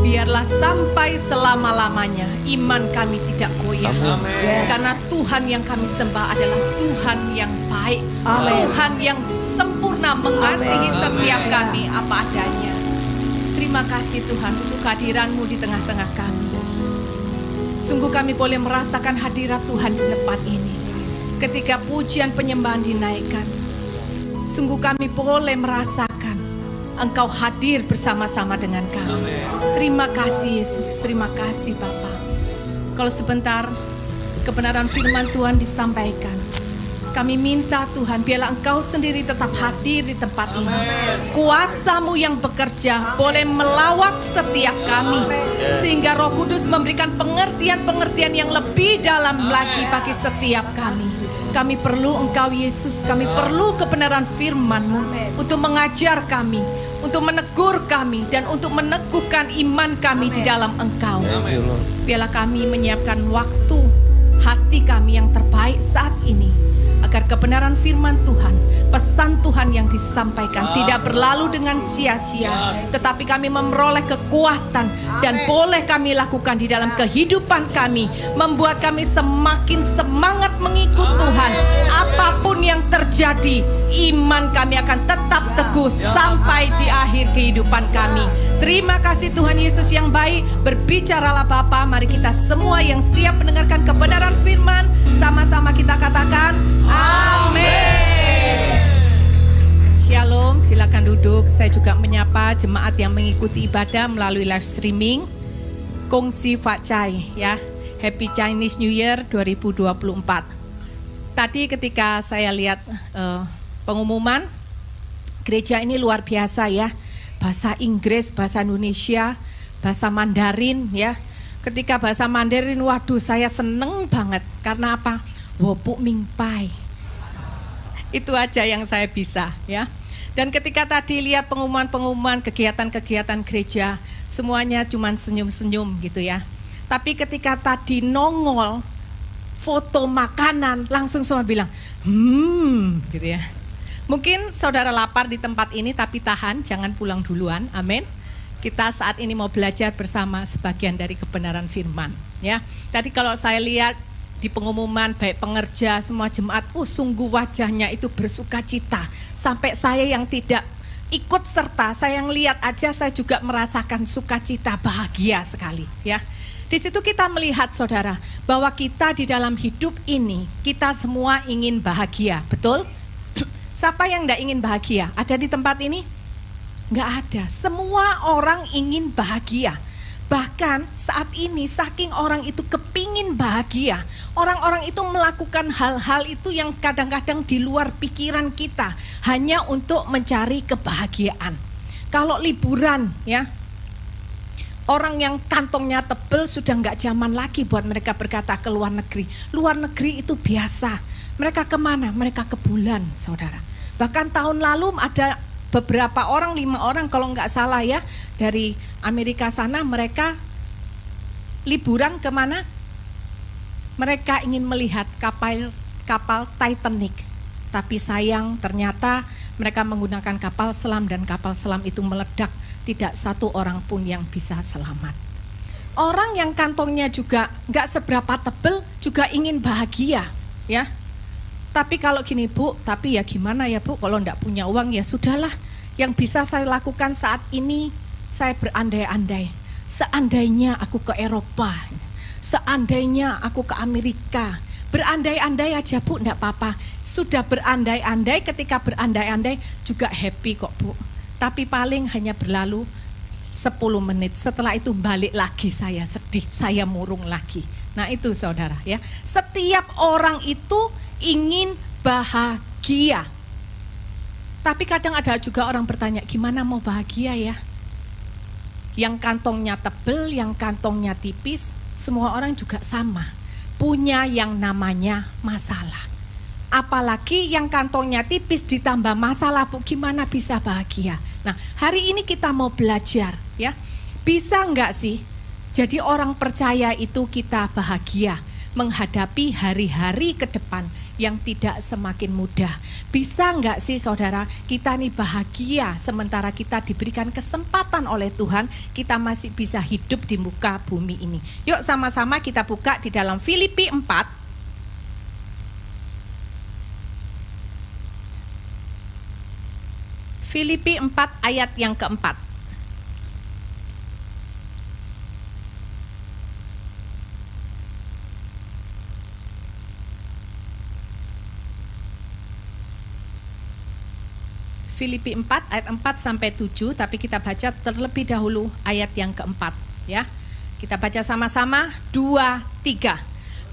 biarlah sampai selama-lamanya iman kami tidak goyah. Karena Tuhan yang kami sembah adalah Tuhan yang baik. Tuhan yang sempurna mengasihi setiap kami apa adanya. Terima kasih Tuhan untuk kehadiran-Mu di tengah-tengah kami. Sungguh kami boleh merasakan hadirat Tuhan di tempat ini. Ketika pujian penyembahan dinaikkan, sungguh kami boleh merasakan Engkau hadir bersama-sama dengan kami. Terima kasih Yesus, terima kasih Bapa. Kalau sebentar kebenaran firman Tuhan disampaikan, kami minta Tuhan biarlah Engkau sendiri tetap hadir di tempat ini. Kuasa-Mu yang bekerja boleh melawat setiap kami, sehingga Roh Kudus memberikan pengertian-pengertian yang lebih dalam lagi bagi setiap kami. Kami perlu Engkau Yesus, kami perlu kebenaran firman-Mu untuk mengajar kami, untuk menegur kami, dan untuk meneguhkan iman kami di dalam Engkau. Biarlah kami menyiapkan waktu hati kami yang terbaik saat ini, agar kebenaran firman Tuhan, pesan Tuhan yang disampaikan tidak berlalu dengan sia-sia, tetapi kami memperoleh kekuatan dan boleh kami lakukan di dalam kehidupan kami, membuat kami semakin semangat mengikut Tuhan. Apapun yang terjadi, iman kami akan tetap teguh sampai di akhir kehidupan kami. Terima kasih Tuhan Yesus yang baik. Berbicaralah Bapa, mari kita semua yang siap mendengarkan kebenaran firman, sama-sama kita katakan amin. Shalom, silakan duduk. Saya juga menyapa jemaat yang mengikuti ibadah melalui live streaming. Kongsi Fat Chai ya. Happy Chinese New Year 2024. Tadi ketika saya lihat pengumuman, gereja ini luar biasa ya. Bahasa Inggris, bahasa Indonesia, bahasa Mandarin ya. Ketika bahasa Mandarin, waduh saya seneng banget. Karena apa? Wopuk mingpai. Itu aja yang saya bisa ya. Dan ketika tadi lihat pengumuman-pengumuman kegiatan-kegiatan gereja, semuanya cuman senyum-senyum gitu ya. Tapi ketika tadi nongol foto makanan, langsung semua bilang gitu ya. Mungkin saudara lapar di tempat ini, tapi tahan, jangan pulang duluan, amin. Kita saat ini mau belajar bersama sebagian dari kebenaran firman ya. Tadi kalau saya lihat di pengumuman baik pengerja, semua jemaat, sungguh wajahnya itu bersuka cita. Sampai saya yang tidak ikut serta, saya yang lihat aja saya juga merasakan sukacita, bahagia sekali ya. Di situ kita melihat saudara, bahwa kita di dalam hidup ini, kita semua ingin bahagia, betul? Siapa yang tidak ingin bahagia? Ada di tempat ini? Nggak ada. Semua orang ingin bahagia. Bahkan saat ini saking orang itu kepingin bahagia, orang-orang itu melakukan hal-hal itu yang kadang-kadang di luar pikiran kita, hanya untuk mencari kebahagiaan. Kalau liburan ya, orang yang kantongnya tebel sudah nggak zaman lagi buat mereka berkata ke luar negeri. Luar negeri itu biasa. Mereka kemana? Mereka ke bulan, saudara. Bahkan tahun lalu ada beberapa orang, 5 orang kalau nggak salah ya, dari Amerika sana, mereka liburan kemana? Mereka ingin melihat kapal Titanic. Tapi sayang ternyata mereka menggunakan kapal selam dan kapal selam itu meledak. Tidak satu orang pun yang bisa selamat. Orang yang kantongnya juga nggak seberapa tebel juga ingin bahagia ya. Tapi kalau gini Bu, tapi ya gimana ya Bu, kalau enggak punya uang ya sudahlah. Yang bisa saya lakukan saat ini, saya berandai-andai. Seandainya aku ke Eropa, seandainya aku ke Amerika. Berandai-andai aja Bu, enggak apa-apa. Sudah berandai-andai, ketika berandai-andai juga happy kok Bu. Tapi paling hanya berlalu 10 menit. Setelah itu balik lagi saya sedih, saya murung lagi. Nah itu saudara ya. Setiap orang itu ingin bahagia. Tapi kadang ada juga orang bertanya, gimana mau bahagia ya? Yang kantongnya tebel, yang kantongnya tipis, semua orang juga sama. Punya yang namanya masalah. Apalagi yang kantongnya tipis ditambah masalah, Bu, gimana bisa bahagia? Nah, hari ini kita mau belajar ya. Bisa enggak sih jadi orang percaya itu kita bahagia menghadapi hari-hari ke depan yang tidak semakin mudah. Bisa nggak sih saudara, kita nih bahagia sementara kita diberikan kesempatan oleh Tuhan, kita masih bisa hidup di muka bumi ini. Yuk sama-sama kita buka di dalam Filipi 4. Filipi 4 ayat yang keempat. Filipi 4 ayat 4 sampai 7, tapi kita baca terlebih dahulu ayat yang keempat ya. Kita baca sama-sama 2, 3.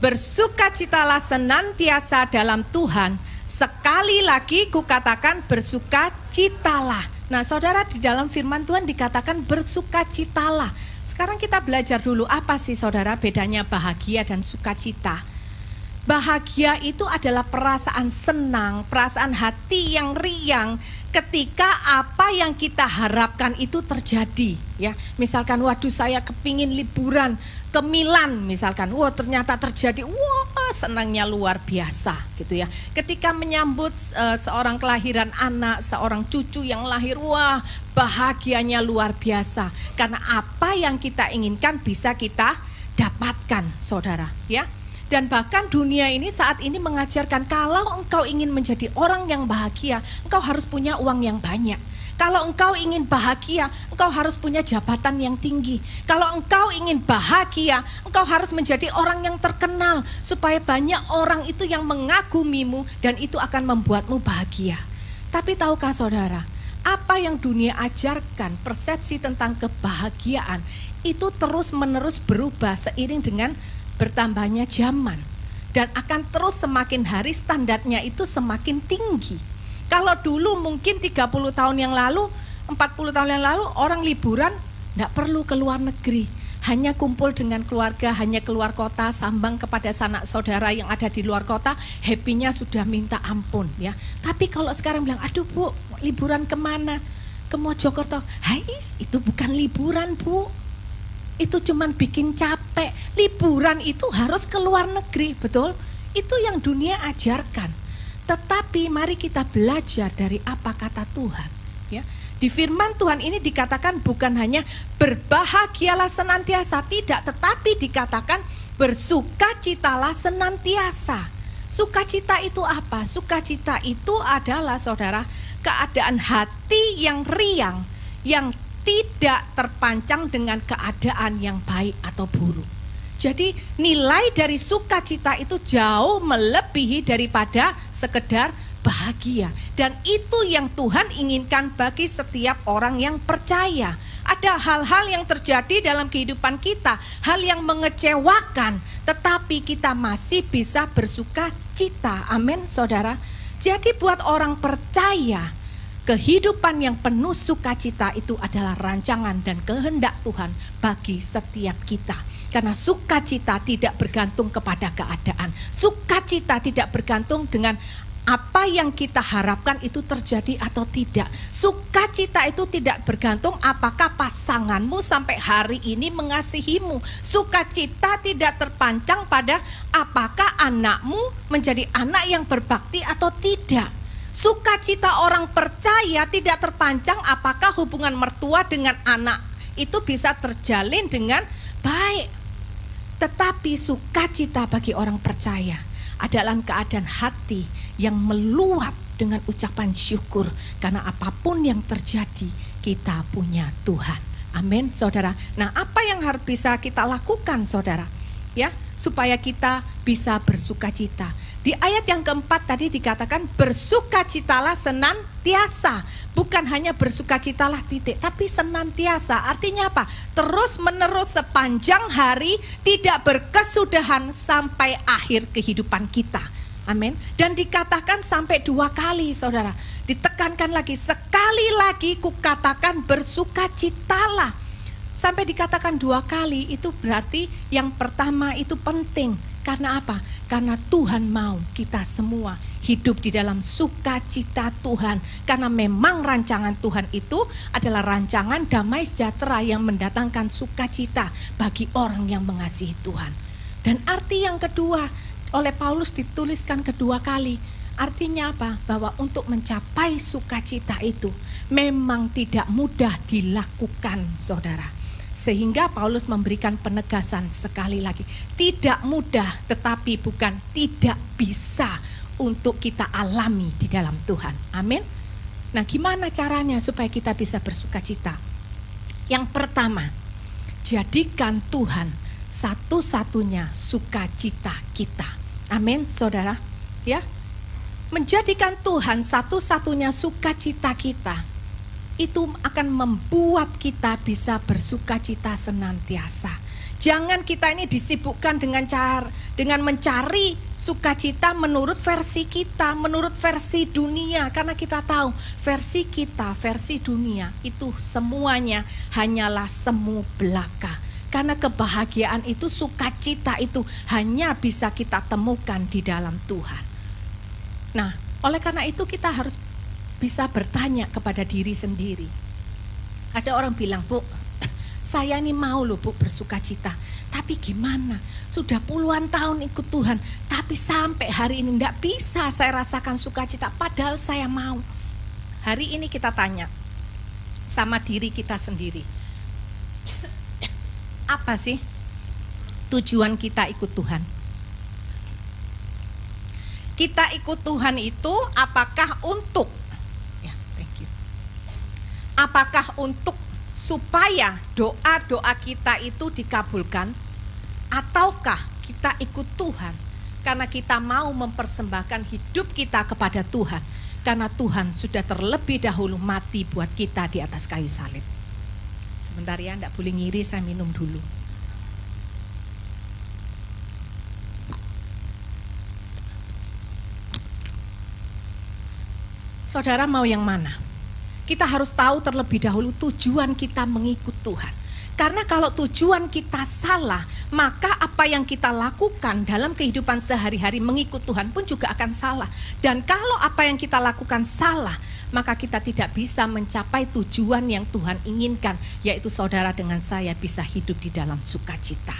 Bersukacitalah senantiasa dalam Tuhan. Sekali lagi kukatakan bersukacitalah. Nah saudara, di dalam firman Tuhan dikatakan bersukacitalah. Sekarang kita belajar dulu apa sih saudara bedanya bahagia dan sukacita. Bahagia itu adalah perasaan senang, perasaan hati yang riang ketika apa yang kita harapkan itu terjadi ya. Misalkan waduh saya kepingin liburan ke Milan misalkan, wah ternyata terjadi, wah senangnya luar biasa gitu ya. Ketika menyambut seorang kelahiran anak, seorang cucu yang lahir, wah bahagianya luar biasa karena apa yang kita inginkan bisa kita dapatkan saudara ya. Dan bahkan dunia ini saat ini mengajarkan kalau engkau ingin menjadi orang yang bahagia, engkau harus punya uang yang banyak. Kalau engkau ingin bahagia, engkau harus punya jabatan yang tinggi. Kalau engkau ingin bahagia, engkau harus menjadi orang yang terkenal supaya banyak orang itu yang mengagumimu dan itu akan membuatmu bahagia. Tapi tahukah saudara, apa yang dunia ajarkan, persepsi tentang kebahagiaan itu terus-menerus berubah seiring dengan bertambahnya zaman dan akan terus semakin hari standarnya itu semakin tinggi. Kalau dulu mungkin 30 tahun yang lalu, 40 tahun yang lalu orang liburan tidak perlu ke luar negeri, hanya kumpul dengan keluarga, hanya keluar kota, sambang kepada sanak saudara yang ada di luar kota, happy-nya sudah minta ampun ya. Tapi kalau sekarang bilang, aduh Bu, liburan kemana? Ke Mojokerto. Hais, itu bukan liburan Bu, itu cuman bikin capek. Liburan itu harus ke luar negeri, betul? Itu yang dunia ajarkan. Tetapi mari kita belajar dari apa kata Tuhan ya. Di firman Tuhan ini dikatakan bukan hanya berbahagialah senantiasa, tidak, tetapi dikatakan bersukacitalah senantiasa. Sukacita itu apa? Sukacita itu adalah saudara keadaan hati yang riang, yang tidak terpancang dengan keadaan yang baik atau buruk. Jadi nilai dari sukacita itu jauh melebihi daripada sekedar bahagia. Dan itu yang Tuhan inginkan bagi setiap orang yang percaya. Ada hal-hal yang terjadi dalam kehidupan kita, hal yang mengecewakan, tetapi kita masih bisa bersukacita. Amin saudara. Jadi buat orang percaya, kehidupan yang penuh sukacita itu adalah rancangan dan kehendak Tuhan bagi setiap kita. Karena sukacita tidak bergantung kepada keadaan. Sukacita tidak bergantung dengan apa yang kita harapkan itu terjadi atau tidak. Sukacita itu tidak bergantung apakah pasanganmu sampai hari ini mengasihimu. Sukacita tidak terpancang pada apakah anakmu menjadi anak yang berbakti atau tidak. Sukacita orang percaya tidak terpancang apakah hubungan mertua dengan anak itu bisa terjalin dengan baik. Tetapi sukacita bagi orang percaya adalah keadaan hati yang meluap dengan ucapan syukur. Karena apapun yang terjadi kita punya Tuhan. Amin saudara. Nah apa yang harus bisa kita lakukan saudara ya, supaya kita bisa bersukacita? Di ayat yang keempat tadi dikatakan bersukacitalah senantiasa. Bukan hanya bersukacitalah titik, tapi senantiasa. Artinya apa? Terus menerus sepanjang hari, tidak berkesudahan sampai akhir kehidupan kita. Amin. Dan dikatakan sampai 2 kali saudara. Ditekankan lagi, sekali lagi kukatakan bersukacitalah. Sampai dikatakan 2 kali itu berarti yang pertama itu penting. Karena apa? Karena Tuhan mau kita semua hidup di dalam sukacita Tuhan. Karena memang rancangan Tuhan itu adalah rancangan damai sejahtera yang mendatangkan sukacita bagi orang yang mengasihi Tuhan. Dan arti yang kedua oleh Paulus dituliskan kedua kali. Artinya apa? Bahwa untuk mencapai sukacita itu memang tidak mudah dilakukan, saudara. Sehingga Paulus memberikan penegasan sekali lagi. Tidak mudah, tetapi bukan tidak bisa untuk kita alami di dalam Tuhan. Amin. Nah, gimana caranya supaya kita bisa bersukacita? Yang pertama, jadikan Tuhan satu-satunya sukacita kita. Amin, saudara. Ya, menjadikan Tuhan satu-satunya sukacita kita, itu akan membuat kita bisa bersukacita senantiasa. Jangan kita ini disibukkan dengan mencari sukacita menurut versi kita, menurut versi dunia. Karena kita tahu versi kita, versi dunia itu semuanya hanyalah semu belaka. Karena kebahagiaan itu, sukacita itu hanya bisa kita temukan di dalam Tuhan. Nah, oleh karena itu kita harus bisa bertanya kepada diri sendiri. Ada orang bilang, Bu, saya ini mau loh Bu bersukacita, tapi gimana? Sudah puluhan tahun ikut Tuhan, tapi sampai hari ini tidak bisa saya rasakan sukacita, padahal saya mau. Hari ini kita tanya sama diri kita sendiri. Apa sih tujuan kita ikut Tuhan? Kita ikut Tuhan itu apakah untuk, ya, thank you. Apakah untuk supaya doa-doa kita itu dikabulkan, ataukah kita ikut Tuhan karena kita mau mempersembahkan hidup kita kepada Tuhan, karena Tuhan sudah terlebih dahulu mati buat kita di atas kayu salib. Sebentar ya, enggak boleh ngiri, saya minum dulu. Saudara mau yang mana? Kita harus tahu terlebih dahulu tujuan kita mengikut Tuhan. Karena kalau tujuan kita salah, maka apa yang kita lakukan dalam kehidupan sehari-hari mengikut Tuhan pun juga akan salah. Dan kalau apa yang kita lakukan salah, maka kita tidak bisa mencapai tujuan yang Tuhan inginkan, yaitu saudara dengan saya bisa hidup di dalam sukacita.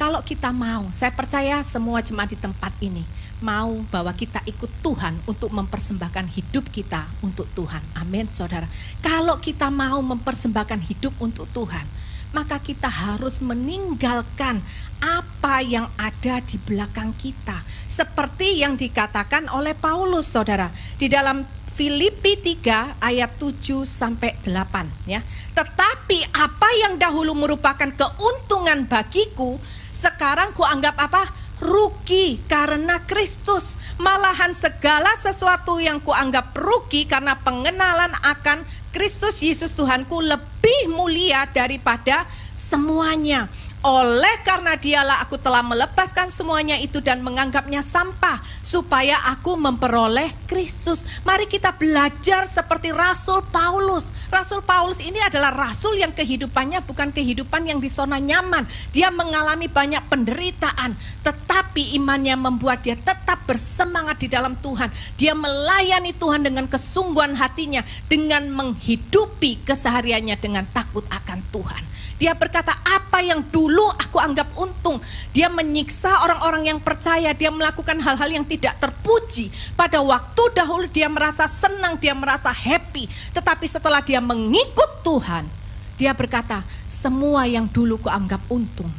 Kalau kita mau, saya percaya semua jemaat di tempat ini mau bahwa kita ikut Tuhan untuk mempersembahkan hidup kita untuk Tuhan. Amin, saudara. Kalau kita mau mempersembahkan hidup untuk Tuhan, maka kita harus meninggalkan apa yang ada di belakang kita. Seperti yang dikatakan oleh Paulus, saudara, di dalam Filipi 3 ayat 7 sampai 8 ya. Tetapi apa yang dahulu merupakan keuntungan bagiku, sekarang kuanggap apa? Rugi karena Kristus. Malahan segala sesuatu yang kuanggap rugi karena pengenalan akan Kristus Yesus Tuhanku lebih mulia daripada semuanya. Oleh karena dialah aku telah melepaskan semuanya itu dan menganggapnya sampah, supaya aku memperoleh Kristus. Mari kita belajar seperti Rasul Paulus. Rasul Paulus ini adalah rasul yang kehidupannya bukan kehidupan yang di zona nyaman. Dia mengalami banyak penderitaan, tetapi imannya membuat dia tetap bersemangat di dalam Tuhan. Dia melayani Tuhan dengan kesungguhan hatinya, dengan menghidupi kesehariannya dengan takut akan Tuhan. Dia berkata, apa yang dulu aku anggap untung, dia menyiksa orang-orang yang percaya, dia melakukan hal-hal yang tidak terpuji. Pada waktu dahulu dia merasa senang, dia merasa happy. Tetapi setelah dia mengikut Tuhan, dia berkata, semua yang dulu aku anggap untung,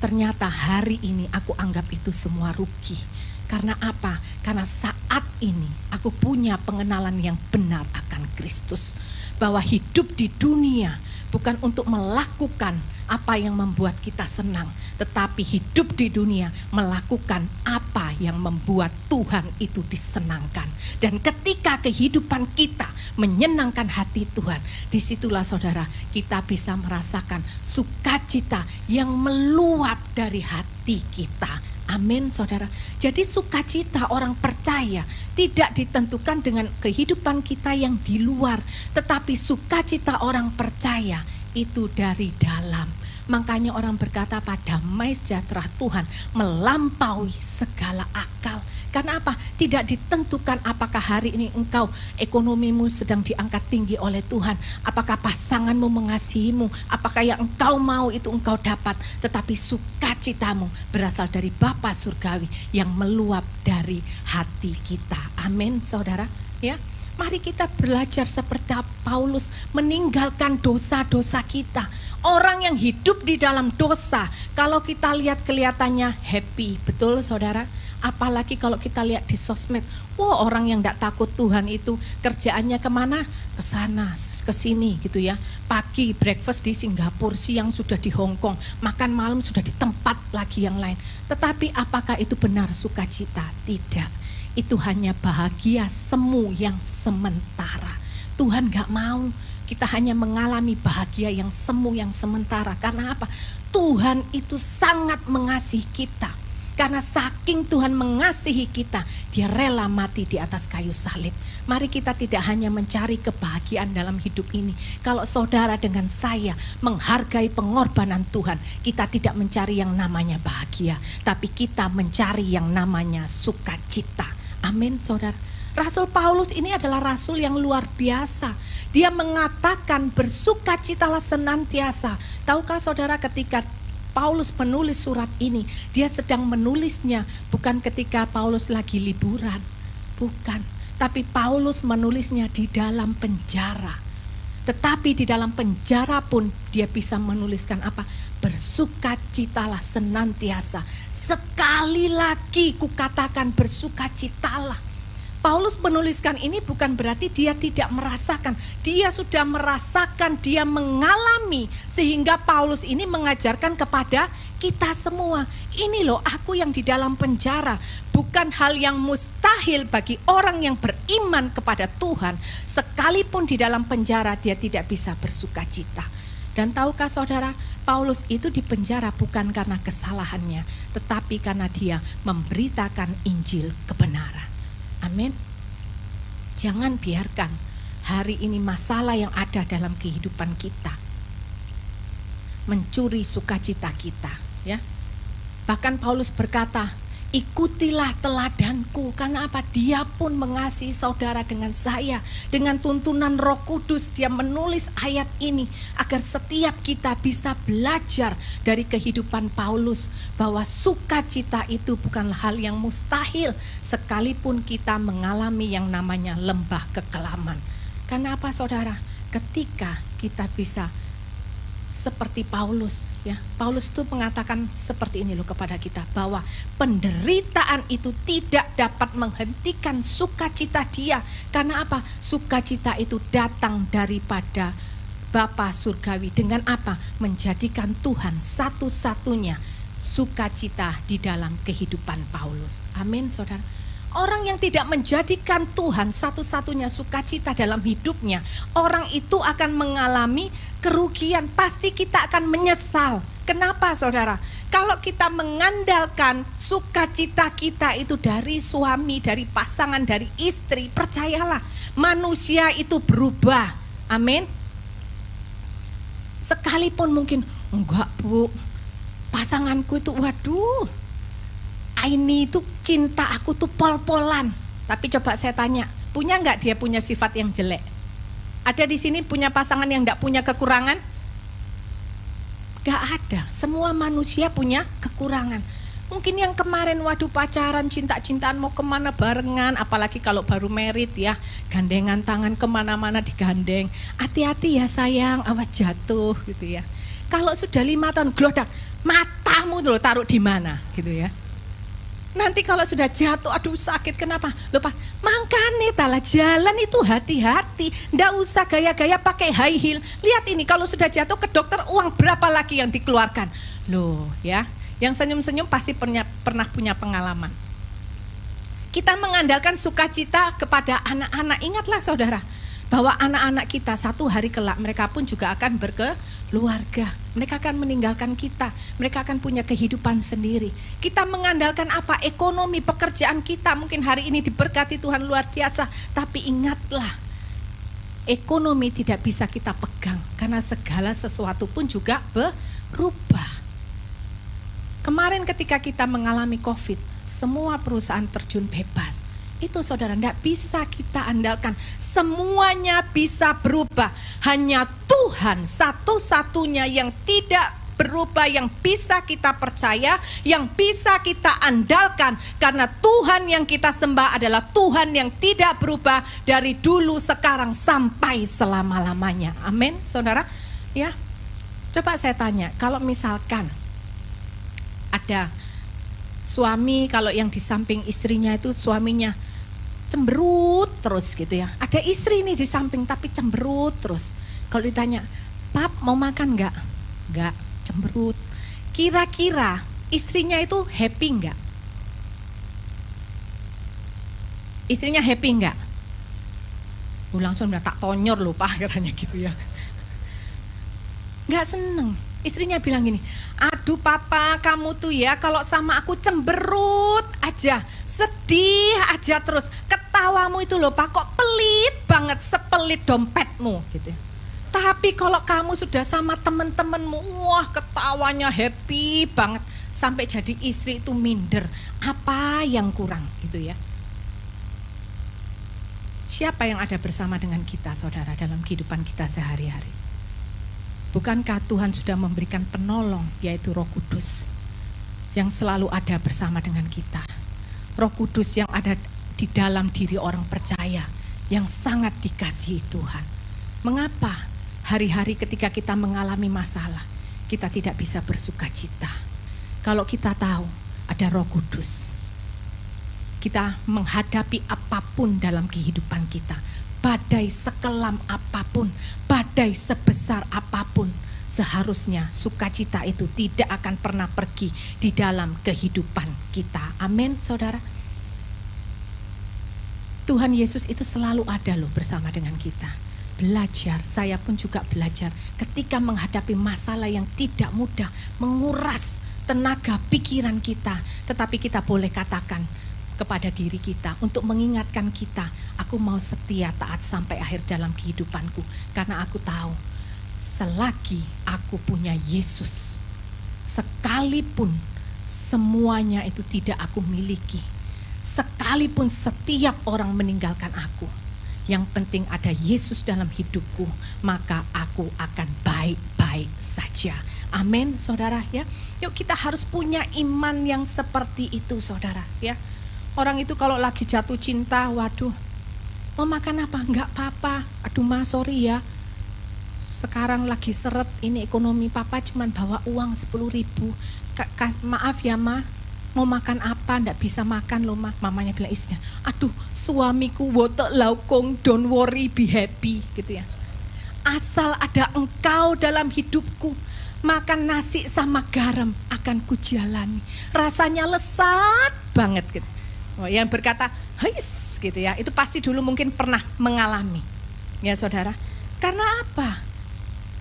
ternyata hari ini aku anggap itu semua rugi. Karena apa? Karena saat ini aku punya pengenalan yang benar akan Kristus. Bahwa hidup di dunia bukan untuk melakukan apa yang membuat kita senang, tetapi hidup di dunia melakukan apa yang membuat Tuhan itu disenangkan. Dan ketika kehidupan kita menyenangkan hati Tuhan, disitulah saudara kita bisa merasakan sukacita yang meluap dari hati kita. Amin, saudara. Jadi sukacita orang percaya tidak ditentukan dengan kehidupan kita yang di luar, tetapi sukacita orang percaya itu dari dalam. Makanya orang berkata damai sejahtera Tuhan melampaui segala akal. Karena apa? Tidak ditentukan apakah hari ini engkau ekonomimu sedang diangkat tinggi oleh Tuhan, apakah pasanganmu mengasihimu, apakah yang engkau mau itu engkau dapat, tetapi sukacitamu berasal dari Bapa Surgawi yang meluap dari hati kita. Amin, saudara. Ya, mari kita belajar seperti Paulus meninggalkan dosa-dosa kita. Orang yang hidup di dalam dosa, kalau kita lihat kelihatannya happy, betul saudara? Apalagi kalau kita lihat di sosmed, wah orang yang tidak takut Tuhan itu kerjaannya kemana? Ke sana, ke sini gitu ya. Pagi breakfast di Singapura, siang sudah di Hong Kong, makan malam sudah di tempat lagi yang lain. Tetapi apakah itu benar sukacita? Tidak. Itu hanya bahagia semu yang sementara. Tuhan gak mau kita hanya mengalami bahagia yang semu yang sementara. Karena apa? Tuhan itu sangat mengasihi kita. Karena saking Tuhan mengasihi kita, Dia rela mati di atas kayu salib. Mari kita tidak hanya mencari kebahagiaan dalam hidup ini. Kalau saudara dengan saya menghargai pengorbanan Tuhan, kita tidak mencari yang namanya bahagia, tapi kita mencari yang namanya sukacita. Amin, saudara. Rasul Paulus ini adalah rasul yang luar biasa. Dia mengatakan bersukacitalah senantiasa. Tahukah saudara, ketika Paulus menulis surat ini, dia sedang menulisnya bukan ketika Paulus lagi liburan, bukan. Tapi Paulus menulisnya di dalam penjara. Tetapi di dalam penjara pun dia bisa menuliskan apa? Bersukacitalah senantiasa. Sekali lagi kukatakan bersukacitalah. Paulus menuliskan ini bukan berarti dia tidak merasakan. Dia sudah merasakan, dia mengalami. Sehingga Paulus ini mengajarkan kepada kita semua. Ini loh aku yang di dalam penjara. Bukan hal yang mustahil bagi orang yang beriman kepada Tuhan. Sekalipun di dalam penjara dia tidak bisa bersukacita. Dan tahukah saudara, Paulus itu di penjara bukan karena kesalahannya, tetapi karena dia memberitakan Injil kebenaran. Amin. Jangan biarkan hari ini masalah yang ada dalam kehidupan kita mencuri sukacita kita, ya. Bahkan Paulus berkata, ikutilah teladanku. Karena apa? Dia pun mengasihi saudara dengan saya. Dengan tuntunan Roh Kudus dia menulis ayat ini agar setiap kita bisa belajar dari kehidupan Paulus bahwa sukacita itu bukanlah hal yang mustahil sekalipun kita mengalami yang namanya lembah kekelaman. Karena apa saudara? Ketika kita bisa seperti Paulus, ya. Paulus itu mengatakan seperti ini loh kepada kita, bahwa penderitaan itu tidak dapat menghentikan sukacita dia. Karena apa? Sukacita itu datang daripada Bapa Surgawi. Dengan apa? Menjadikan Tuhan satu-satunya sukacita di dalam kehidupan Paulus. Amin, saudara. Orang yang tidak menjadikan Tuhan satu-satunya sukacita dalam hidupnya, orang itu akan mengalami kerugian. Pasti kita akan menyesal. Kenapa saudara? Kalau kita mengandalkan sukacita kita itu dari suami, dari pasangan, dari istri, percayalah manusia itu berubah. Amin. Sekalipun mungkin, enggak bu, pasanganku itu waduh, ini tuh cinta aku tuh pol-polan. Tapi coba saya tanya, punya nggak dia punya sifat yang jelek? Ada di sini punya pasangan yang nggak punya kekurangan? Gak ada. Semua manusia punya kekurangan. Mungkin yang kemarin waduh pacaran, cinta-cintaan mau kemana barengan, apalagi kalau baru married ya, gandengan tangan kemana-mana digandeng. Hati-hati ya sayang, awas jatuh gitu ya. Kalau sudah 5 tahun glodak, matamu tuh taruh di mana gitu ya. Nanti kalau sudah jatuh, aduh sakit, kenapa? Lupa, makanya tala jalan itu hati-hati. Nggak usah gaya-gaya pakai high heel. Lihat ini, kalau sudah jatuh ke dokter, uang berapa lagi yang dikeluarkan? Loh ya, yang senyum-senyum pasti pernah punya pengalaman. Kita mengandalkan sukacita kepada anak-anak. Ingatlah saudara, bahwa anak-anak kita satu hari kelak mereka pun juga akan berkeluarga. Mereka akan meninggalkan kita, mereka akan punya kehidupan sendiri. Kita mengandalkan apa? Ekonomi, pekerjaan kita mungkin hari ini diberkati Tuhan luar biasa. Tapi ingatlah, ekonomi tidak bisa kita pegang karena segala sesuatu pun juga berubah. Kemarin ketika kita mengalami COVID, semua perusahaan terjun bebas. Itu saudara, tidak bisa kita andalkan. Semuanya bisa berubah. Hanya Tuhan satu-satunya yang tidak berubah, yang bisa kita percaya, yang bisa kita andalkan. Karena Tuhan yang kita sembah adalah Tuhan yang tidak berubah dari dulu, sekarang, sampai selama-lamanya. Amin, saudara. Ya, coba saya tanya, kalau misalkan ada suami, kalau yang di samping istrinya itu suaminya cemberut terus gitu ya. Ada istri nih di samping tapi cemberut terus. Kalau ditanya, "Pap, mau makan enggak?" Enggak, cemberut. Kira-kira istrinya itu happy enggak? Istrinya happy enggak? Langsung bilang, "Tak tonyor loh Pak," katanya gitu ya. Enggak seneng. Istrinya bilang gini, "Aduh papa, kamu tuh ya kalau sama aku cemberut aja, sedih aja terus. Ketawamu itu loh Pak, kok pelit banget, sepelit dompetmu," gitu. Tapi kalau kamu sudah sama temen-temenmu, wah ketawanya happy banget. Sampai jadi istri itu minder. Apa yang kurang gitu ya. Siapa yang ada bersama dengan kita saudara dalam kehidupan kita sehari-hari? Bukankah Tuhan sudah memberikan penolong, yaitu Roh Kudus yang selalu ada bersama dengan kita. Roh Kudus yang ada di dalam diri orang percaya yang sangat dikasihi Tuhan. Mengapa hari-hari ketika kita mengalami masalah kita tidak bisa bersuka cita? Kalau kita tahu ada Roh Kudus, kita menghadapi apapun dalam kehidupan kita. Badai sekelam apapun, badai sebesar apapun, seharusnya sukacita itu tidak akan pernah pergi di dalam kehidupan kita. Amin, saudara. Tuhan Yesus itu selalu ada loh bersama dengan kita. Belajar, saya pun juga belajar ketika menghadapi masalah yang tidak mudah, menguras tenaga pikiran kita, tetapi kita boleh katakan kepada diri kita untuk mengingatkan kita, aku mau setia taat sampai akhir dalam kehidupanku, karena aku tahu selagi aku punya Yesus, sekalipun semuanya itu tidak aku miliki, sekalipun setiap orang meninggalkan aku, yang penting ada Yesus dalam hidupku, maka aku akan baik-baik saja. Amin, saudara ya. Yuk kita harus punya iman yang seperti itu, saudara ya. Orang itu kalau lagi jatuh cinta, waduh, mau makan apa? Enggak apa-apa. Aduh ma, sorry ya, sekarang lagi seret ini ekonomi, papa cuman bawa uang 10.000. Maaf ya ma, mau makan apa? Enggak bisa makan loh ma. Mamanya bilang istrinya, aduh suamiku wote laukong, don't worry, be happy gitu ya. Asal ada engkau dalam hidupku, makan nasi sama garam akan kujalani. Rasanya lesat banget gitu. Oh, yang berkata, "Hais," gitu ya, itu pasti dulu mungkin pernah mengalami. Ya saudara, karena apa?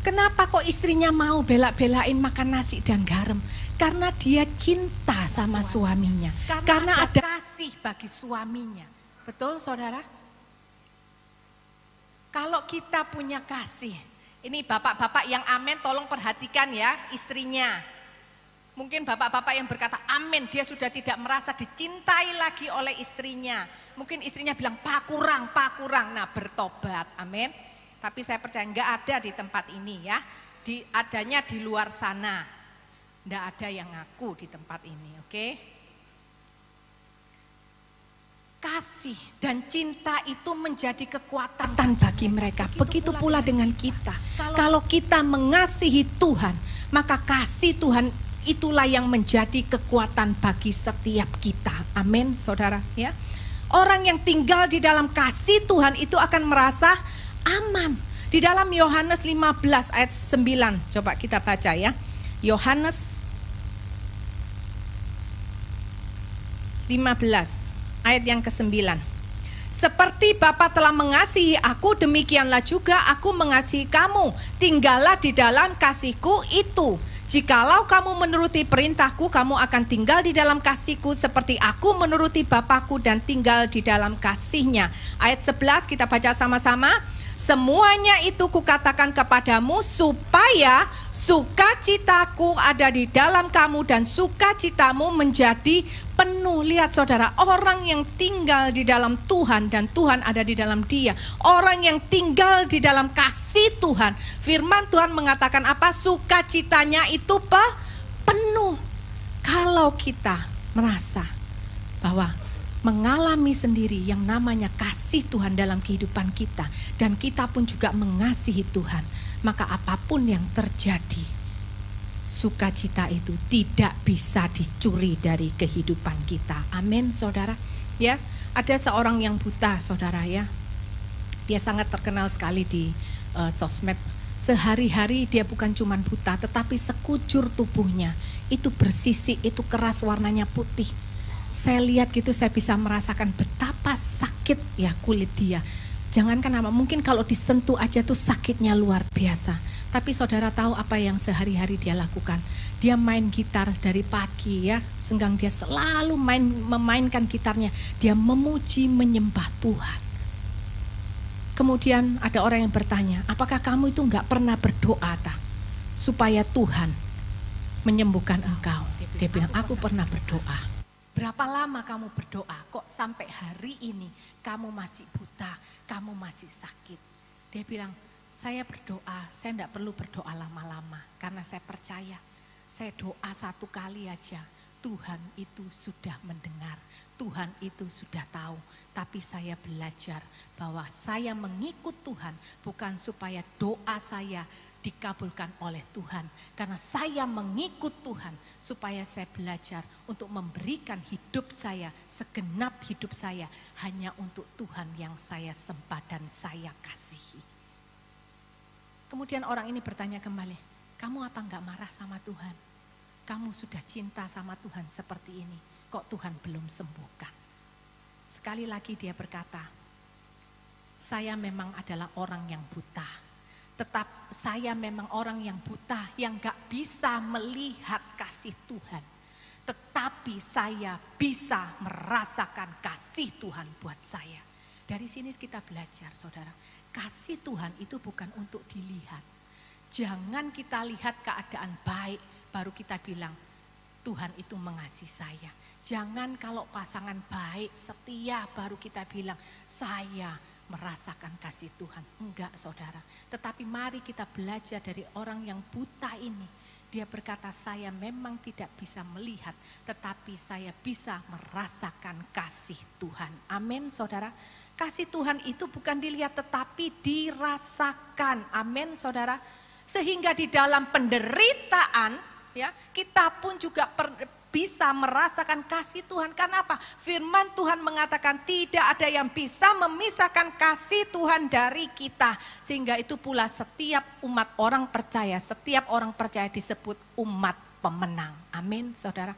Kenapa kok istrinya mau bela-belain makan nasi dan garam? Karena dia cinta sama suaminya. Karena ada kasih bagi suaminya. Betul saudara? Kalau kita punya kasih, ini bapak-bapak yang amin tolong perhatikan ya istrinya. Mungkin bapak-bapak yang berkata amin, dia sudah tidak merasa dicintai lagi oleh istrinya. Mungkin istrinya bilang pak kurang, nah bertobat, amin. Tapi saya percaya enggak ada di tempat ini ya, adanya di luar sana. Enggak ada yang ngaku di tempat ini, oke? Kasih dan cinta itu menjadi kekuatan bagi mereka. Begitu pula dengan kita. Kalau kita mengasihi Tuhan, maka kasih Tuhan itulah yang menjadi kekuatan bagi setiap kita. Amin, saudara ya. Orang yang tinggal di dalam kasih Tuhan itu akan merasa aman. Di dalam Yohanes 15 ayat 9, coba kita baca ya. Yohanes 15 ayat yang ke-9. Seperti Bapa telah mengasihi aku, demikianlah juga aku mengasihi kamu. Tinggallah di dalam kasihku itu. Jikalau kamu menuruti perintahku, kamu akan tinggal di dalam kasihku seperti aku menuruti Bapakku dan tinggal di dalam kasihnya. Ayat 11 kita baca sama-sama. Semuanya itu kukatakan kepadamu supaya sukacitaku ada di dalam kamu dan sukacitamu menjadi penuh. Lihat saudara, orang yang tinggal di dalam Tuhan dan Tuhan ada di dalam dia. Orang yang tinggal di dalam kasih Tuhan. Firman Tuhan mengatakan apa? Sukacitanya itu penuh. Kalau kita merasa bahwa mengalami sendiri yang namanya kasih Tuhan dalam kehidupan kita, dan kita pun juga mengasihi Tuhan, maka apapun yang terjadi, sukacita itu tidak bisa dicuri dari kehidupan kita. Amin, saudara. Ya, ada seorang yang buta, saudara ya. Dia sangat terkenal sekali di sosmed. Sehari-hari dia bukan cuma buta, tetapi sekujur tubuhnya itu bersisik, itu keras, warnanya putih. Saya lihat gitu, saya bisa merasakan betapa sakit ya kulit dia. Jangankan apa, mungkin kalau disentuh aja tuh sakitnya luar biasa. Tapi saudara tahu apa yang sehari-hari dia lakukan? Dia main gitar dari pagi ya, senggang dia selalu memainkan gitarnya. Dia memuji, menyembah Tuhan. Kemudian ada orang yang bertanya, apakah kamu itu enggak pernah berdoa supaya Tuhan menyembuhkan engkau? Dia bilang, aku pernah berdoa. Berapa lama kamu berdoa? Kok sampai hari ini kamu masih buta, kamu masih sakit? Dia bilang, saya berdoa, saya tidak perlu berdoa lama-lama. Karena saya percaya, saya doa satu kali aja, Tuhan itu sudah mendengar, Tuhan itu sudah tahu. Tapi saya belajar bahwa saya mengikut Tuhan bukan supaya doa saya dikabulkan oleh Tuhan, karena saya mengikut Tuhan supaya saya belajar untuk memberikan hidup saya, segenap hidup saya hanya untuk Tuhan yang saya sembah dan saya kasihi. Kemudian orang ini bertanya kembali, kamu apa enggak marah sama Tuhan? Kamu sudah cinta sama Tuhan seperti ini, kok Tuhan belum sembuhkan? Sekali lagi dia berkata, saya memang adalah orang yang buta. Tetap saya memang orang yang buta, yang gak bisa melihat kasih Tuhan. Tetapi saya bisa merasakan kasih Tuhan buat saya. Dari sini kita belajar, saudara. Kasih Tuhan itu bukan untuk dilihat. Jangan kita lihat keadaan baik, baru kita bilang, Tuhan itu mengasihi saya. Jangan kalau pasangan baik, setia, baru kita bilang, saya merasakan kasih Tuhan. Enggak, saudara. Tetapi mari kita belajar dari orang yang buta ini. Dia berkata, saya memang tidak bisa melihat, tetapi saya bisa merasakan kasih Tuhan. Amin, saudara. Kasih Tuhan itu bukan dilihat, tetapi dirasakan. Amin, saudara. Sehingga di dalam penderitaan, ya, kita pun juga bisa merasakan kasih Tuhan. Karena apa? Firman Tuhan mengatakan tidak ada yang bisa memisahkan kasih Tuhan dari kita. Sehingga itu pula setiap umat orang percaya, setiap orang percaya disebut umat pemenang. Amin, saudara.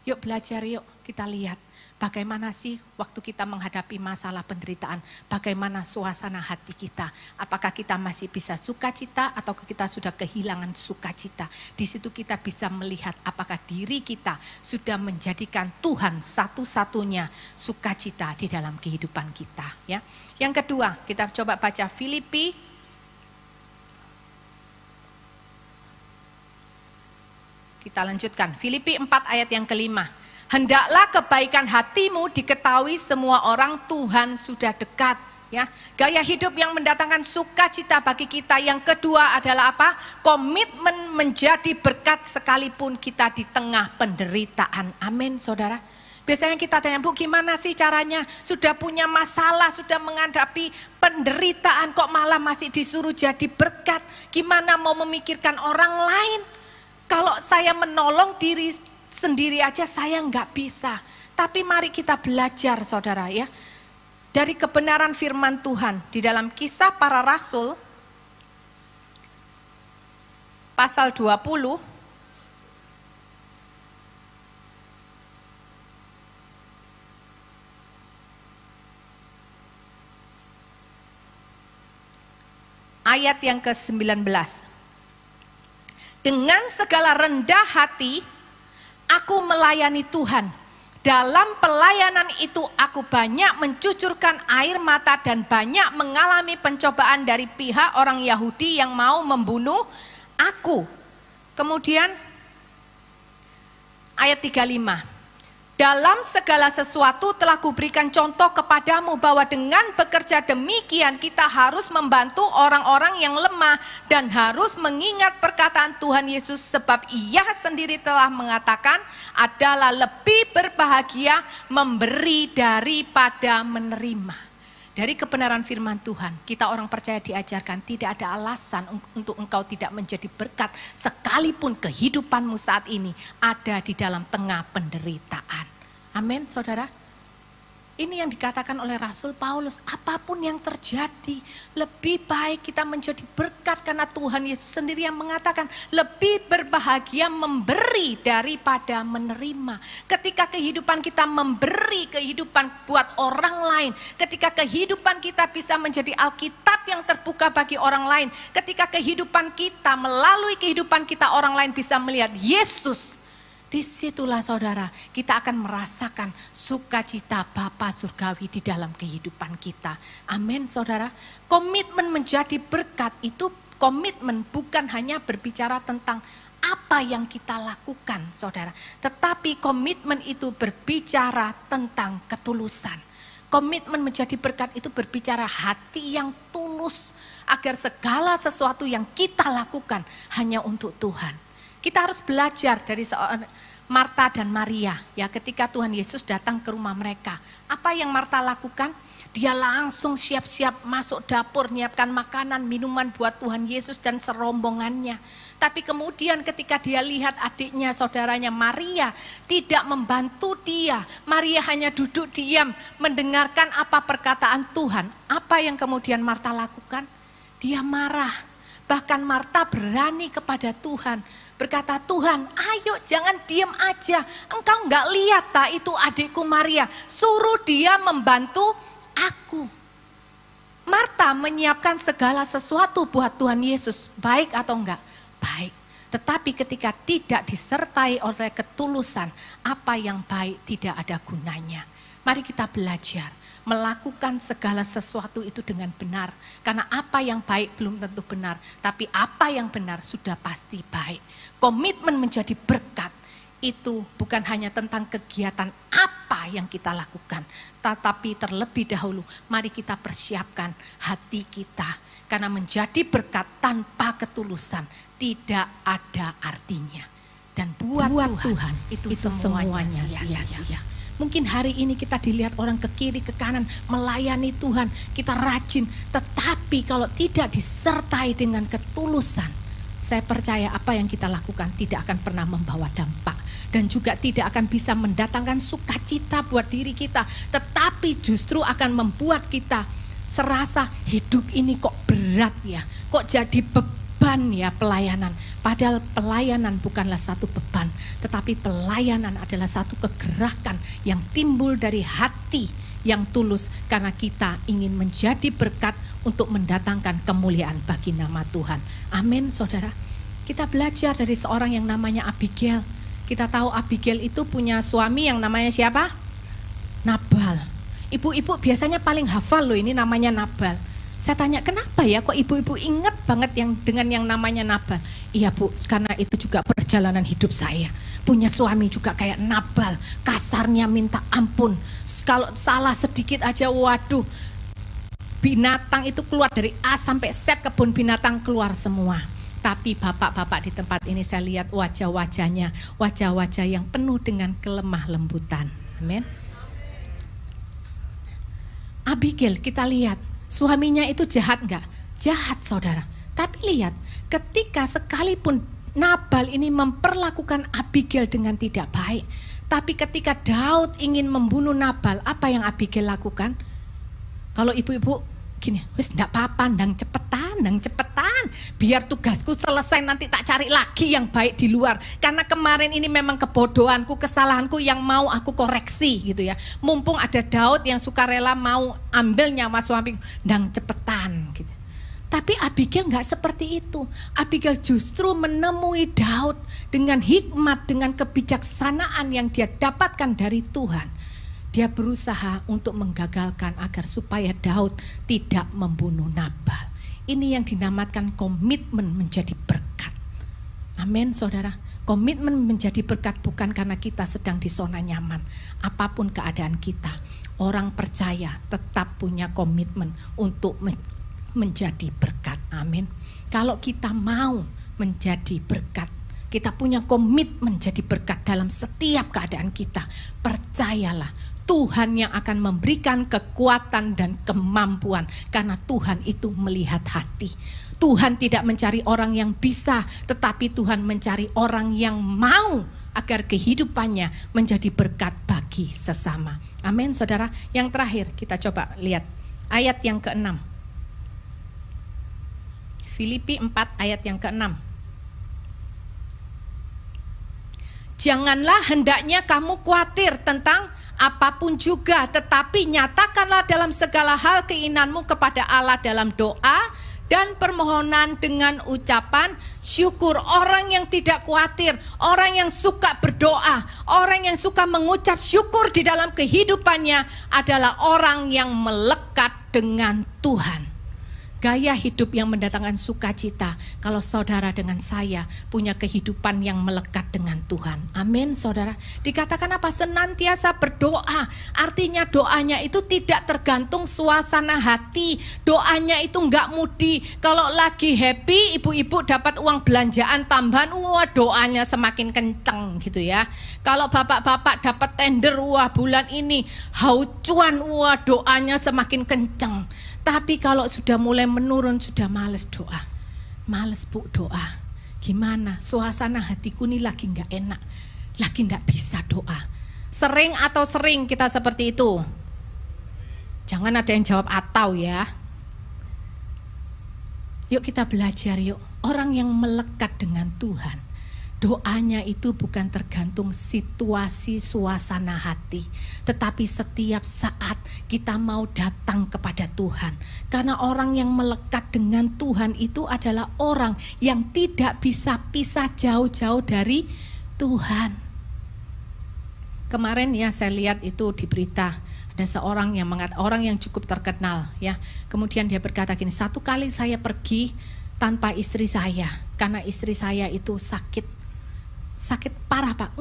Yuk belajar, yuk kita lihat. Bagaimana sih waktu kita menghadapi masalah penderitaan, bagaimana suasana hati kita? Apakah kita masih bisa sukacita atau kita sudah kehilangan sukacita? Di situ kita bisa melihat apakah diri kita sudah menjadikan Tuhan satu-satunya sukacita di dalam kehidupan kita. Ya. Yang kedua, kita coba baca Filipi. Kita lanjutkan, Filipi 4 ayat yang kelima. Hendaklah kebaikan hatimu diketahui semua orang, Tuhan sudah dekat. Ya, gaya hidup yang mendatangkan sukacita bagi kita. Yang kedua adalah apa? Komitmen menjadi berkat sekalipun kita di tengah penderitaan. Amin, saudara. Biasanya kita tanya, Bu, gimana sih caranya? Sudah punya masalah, sudah menghadapi penderitaan, kok malah masih disuruh jadi berkat? Gimana mau memikirkan orang lain? Kalau saya menolong diri sendiri aja saya nggak bisa. Tapi mari kita belajar, saudara ya. Dari kebenaran firman Tuhan di dalam Kisah Para Rasul pasal 20 ayat yang ke-19. Dengan segala rendah hati aku melayani Tuhan Dalam pelayanan itu aku banyak mencucurkan air mata dan banyak mengalami pencobaan dari pihak orang Yahudi yang mau membunuh aku. Kemudian ayat 35. Dalam segala sesuatu telah kuberikan contoh kepadamu bahwa dengan bekerja demikian kita harus membantu orang-orang yang lemah dan harus mengingat perkataan Tuhan Yesus, sebab Ia sendiri telah mengatakan adalah lebih berbahagia memberi daripada menerima. Dari kebenaran firman Tuhan, kita orang percaya diajarkan tidak ada alasan untuk engkau tidak menjadi berkat sekalipun kehidupanmu saat ini ada di dalam tengah penderitaan. Amin, saudara. Ini yang dikatakan oleh Rasul Paulus, apapun yang terjadi, lebih baik kita menjadi berkat karena Tuhan Yesus sendiri yang mengatakan lebih berbahagia memberi daripada menerima. Ketika kehidupan kita memberi kehidupan buat orang lain, ketika kehidupan kita bisa menjadi Alkitab yang terbuka bagi orang lain, ketika kehidupan kita melalui kehidupan kita orang lain bisa melihat Yesus, disitulah saudara kita akan merasakan sukacita Bapa surgawi di dalam kehidupan kita. Amin saudara. Komitmen menjadi berkat itu komitmen bukan hanya berbicara tentang apa yang kita lakukan saudara. Tetapi komitmen itu berbicara tentang ketulusan. Komitmen menjadi berkat itu berbicara hati yang tulus agar segala sesuatu yang kita lakukan hanya untuk Tuhan. Kita harus belajar dari seorang Marta dan Maria ya, ketika Tuhan Yesus datang ke rumah mereka. Apa yang Marta lakukan? Dia langsung siap-siap masuk dapur, nyiapkan makanan, minuman buat Tuhan Yesus dan serombongannya. Tapi kemudian ketika dia lihat adiknya, saudaranya Maria tidak membantu dia, Maria hanya duduk diam mendengarkan apa perkataan Tuhan. Apa yang kemudian Marta lakukan? Dia marah. Bahkan Marta berani kepada Tuhan, berkata, Tuhan, ayo jangan diam aja. Engkau enggak lihat tak itu adikku Maria, suruh dia membantu aku. Marta menyiapkan segala sesuatu buat Tuhan Yesus, baik atau enggak? Baik. Tetapi ketika tidak disertai oleh ketulusan, apa yang baik tidak ada gunanya. Mari kita belajar melakukan segala sesuatu itu dengan benar. Karena apa yang baik belum tentu benar, tapi apa yang benar sudah pasti baik. Komitmen menjadi berkat itu bukan hanya tentang kegiatan apa yang kita lakukan, tetapi terlebih dahulu mari kita persiapkan hati kita. Karena menjadi berkat tanpa ketulusan tidak ada artinya. Dan buat Tuhan itu semuanya sia-sia. Mungkin hari ini kita dilihat orang ke kiri ke kanan melayani Tuhan, kita rajin, tetapi kalau tidak disertai dengan ketulusan, saya percaya apa yang kita lakukan tidak akan pernah membawa dampak dan juga tidak akan bisa mendatangkan sukacita buat diri kita, tetapi justru akan membuat kita serasa hidup ini kok berat ya, kok jadi beban ya pelayanan. Padahal pelayanan bukanlah satu beban, tetapi pelayanan adalah satu kegerakan yang timbul dari hati yang tulus karena kita ingin menjadi berkat untuk mendatangkan kemuliaan bagi nama Tuhan. Amin saudara. Kita belajar dari seorang yang namanya Abigail. Kita tahu Abigail itu punya suami yang namanya siapa? Nabal. Ibu-ibu biasanya paling hafal loh ini namanya Nabal. Saya tanya kenapa ya kok ibu-ibu ingat banget dengan yang namanya Nabal. Iya Bu, karena itu juga perjalanan hidup saya. Punya suami juga kayak Nabal, kasarnya minta ampun. Kalau salah sedikit aja waduh, binatang itu keluar dari A sampai Z, kebun binatang keluar semua. Tapi bapak-bapak di tempat ini saya lihat wajah-wajahnya, wajah-wajah yang penuh dengan kelemah lembutan. Amin. Abigail kita lihat, suaminya itu jahat enggak? Jahat saudara. Tapi lihat, ketika sekalipun Nabal ini memperlakukan Abigail dengan tidak baik, tapi ketika Daud ingin membunuh Nabal, apa yang Abigail lakukan? Kalau ibu-ibu gini, wis enggak apa-apa, ndang cepetan, biar tugasku selesai nanti tak cari lagi yang baik di luar. Karena kemarin ini memang kebodohanku, kesalahanku yang mau aku koreksi gitu ya. Mumpung ada Daud yang sukarela mau ambil nyawa suami, ndang cepetan gitu. Tapi Abigail nggak seperti itu. Abigail justru menemui Daud dengan hikmat, dengan kebijaksanaan yang dia dapatkan dari Tuhan. Dia berusaha untuk menggagalkan agar supaya Daud tidak membunuh Nabal. Ini yang dinamakan komitmen menjadi berkat. Amin, saudara. Komitmen menjadi berkat bukan karena kita sedang di zona nyaman. Apapun keadaan kita, orang percaya tetap punya komitmen untuk menjadi berkat. Amin. Kalau kita mau menjadi berkat, kita punya komitmen menjadi berkat dalam setiap keadaan kita, percayalah Tuhan yang akan memberikan kekuatan dan kemampuan, karena Tuhan itu melihat hati. Tuhan tidak mencari orang yang bisa, tetapi Tuhan mencari orang yang mau agar kehidupannya menjadi berkat bagi sesama. Amin, saudara. Yang terakhir kita coba lihat ayat yang ke-6. Filipi 4 ayat yang ke-6. Janganlah hendaknya kamu khawatir tentang apapun juga, tetapi nyatakanlah dalam segala hal keinginanmu kepada Allah dalam doa dan permohonan dengan ucapan syukur. Orang yang tidak khawatir, orang yang suka berdoa, orang yang suka mengucap syukur di dalam kehidupannya adalah orang yang melekat dengan Tuhan. Gaya hidup yang mendatangkan sukacita kalau saudara dengan saya punya kehidupan yang melekat dengan Tuhan. Amin, saudara. Dikatakan apa? Senantiasa berdoa. Artinya doanya itu tidak tergantung suasana hati. Doanya itu enggak mudi. Kalau lagi happy, ibu-ibu dapat uang belanjaan tambahan, wah doanya semakin kenceng gitu ya. Kalau bapak-bapak dapat tender, wah bulan ini haucuan, wah doanya semakin kenceng. Tapi kalau sudah mulai menurun, sudah males doa. Males bu doa. Gimana? Suasana hatiku ini lagi nggak enak. Lagi nggak bisa doa. Sering atau sering kita seperti itu? Jangan ada yang jawab atau ya. Yuk kita belajar yuk. Orang yang melekat dengan Tuhan, doanya itu bukan tergantung situasi suasana hati, tetapi setiap saat kita mau datang kepada Tuhan. Karena orang yang melekat dengan Tuhan itu adalah orang yang tidak bisa pisah jauh-jauh dari Tuhan. Kemarin ya saya lihat itu di berita, ada seorang yang orang yang cukup terkenal ya. Kemudian dia berkata gini, satu kali saya pergi tanpa istri saya karena istri saya itu sakit parah pak,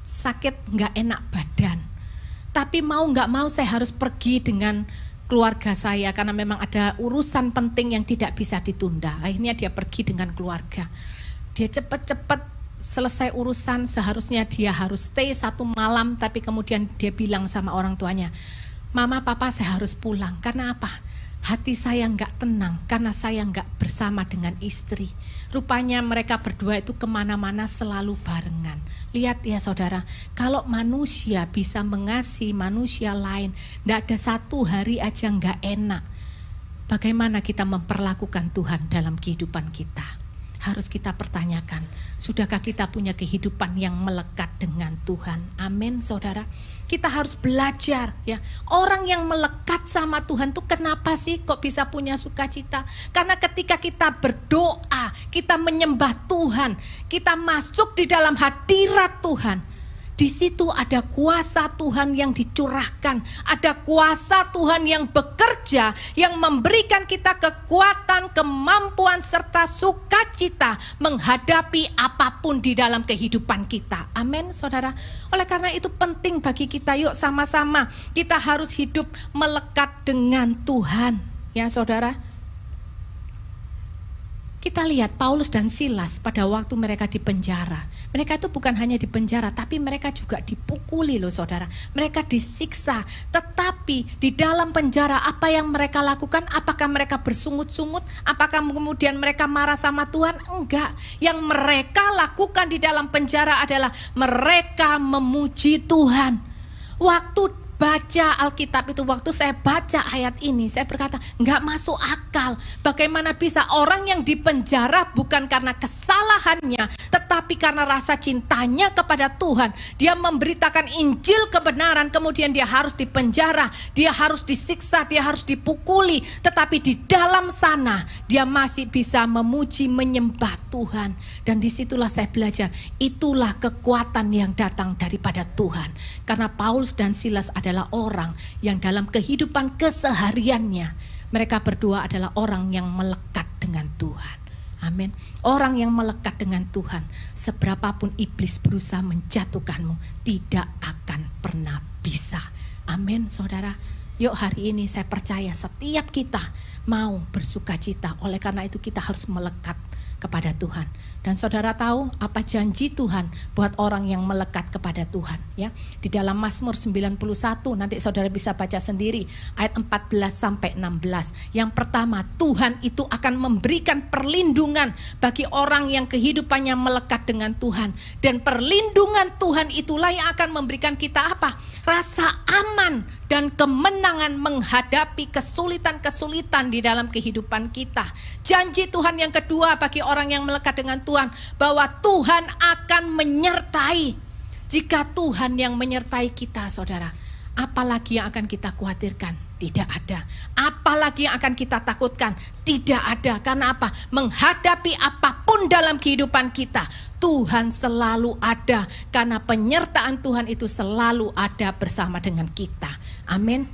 sakit enggak enak badan. Tapi mau enggak mau saya harus pergi dengan keluarga saya karena memang ada urusan penting yang tidak bisa ditunda. Akhirnya dia pergi dengan keluarga. Dia cepat-cepat selesai urusan, seharusnya dia harus stay 1 malam, tapi kemudian dia bilang sama orang tuanya, mama papa saya harus pulang. Karena apa? Hati saya enggak tenang karena saya enggak bersama dengan istri. Rupanya mereka berdua itu kemana-mana selalu barengan. Lihat ya saudara, kalau manusia bisa mengasihi manusia lain, tidak ada satu hari aja nggak enak. Bagaimana kita memperlakukan Tuhan dalam kehidupan kita? Harus kita pertanyakan, sudahkah kita punya kehidupan yang melekat dengan Tuhan? Amin saudara. Kita harus belajar ya. Orang yang melekat sama Tuhan tuh kenapa sih kok bisa punya sukacita? Karena ketika kita berdoa, kita menyembah Tuhan, kita masuk di dalam hadirat Tuhan. Di situ ada kuasa Tuhan yang dicurahkan, ada kuasa Tuhan yang bekerja, yang memberikan kita kekuatan, kemampuan serta sukacita menghadapi apapun di dalam kehidupan kita. Amin, saudara. Oleh karena itu penting bagi kita, yuk sama-sama kita harus hidup melekat dengan Tuhan, ya saudara. Kita lihat Paulus dan Silas pada waktu mereka di penjara. Mereka itu bukan hanya di penjara, tapi mereka juga dipukuli loh saudara. Mereka disiksa, tetapi di dalam penjara apa yang mereka lakukan? Apakah mereka bersungut-sungut? Apakah kemudian mereka marah sama Tuhan? Enggak. Yang mereka lakukan di dalam penjara adalah mereka memuji Tuhan. Waktu baca Alkitab itu, waktu saya baca ayat ini, saya berkata, nggak masuk akal. Bagaimana bisa orang yang dipenjara bukan karena kesalahannya, tetapi karena rasa cintanya kepada Tuhan. Dia memberitakan Injil kebenaran, kemudian dia harus dipenjara, dia harus disiksa, dia harus dipukuli. Tetapi di dalam sana, dia masih bisa memuji, menyembah Tuhan. Dan disitulah saya belajar, itulah kekuatan yang datang daripada Tuhan. Karena Paulus dan Silas adalah orang yang dalam kehidupan kesehariannya, mereka berdua adalah orang yang melekat dengan Tuhan. Amin. Orang yang melekat dengan Tuhan, seberapapun iblis berusaha menjatuhkanmu, tidak akan pernah bisa. Amin, saudara. Yuk, hari ini saya percaya setiap kita mau bersukacita. Oleh karena itu kita harus melekat kepada Tuhan. Dan saudara tahu apa janji Tuhan buat orang yang melekat kepada Tuhan, ya. Di dalam Mazmur 91, nanti saudara bisa baca sendiri ayat 14 sampai 16. Yang pertama, Tuhan itu akan memberikan perlindungan bagi orang yang kehidupannya melekat dengan Tuhan. Dan perlindungan Tuhan itulah yang akan memberikan kita apa? Rasa aman dan kemenangan menghadapi kesulitan-kesulitan di dalam kehidupan kita. Janji Tuhan yang kedua bagi orang yang melekat dengan Tuhan, bahwa Tuhan akan menyertai. Jika Tuhan yang menyertai kita, saudara, apalagi yang akan kita khawatirkan? Tidak ada. Apalagi yang akan kita takutkan? Tidak ada. Karena apa? Menghadapi apapun dalam kehidupan kita, Tuhan selalu ada. Karena penyertaan Tuhan itu selalu ada bersama dengan kita. Amin.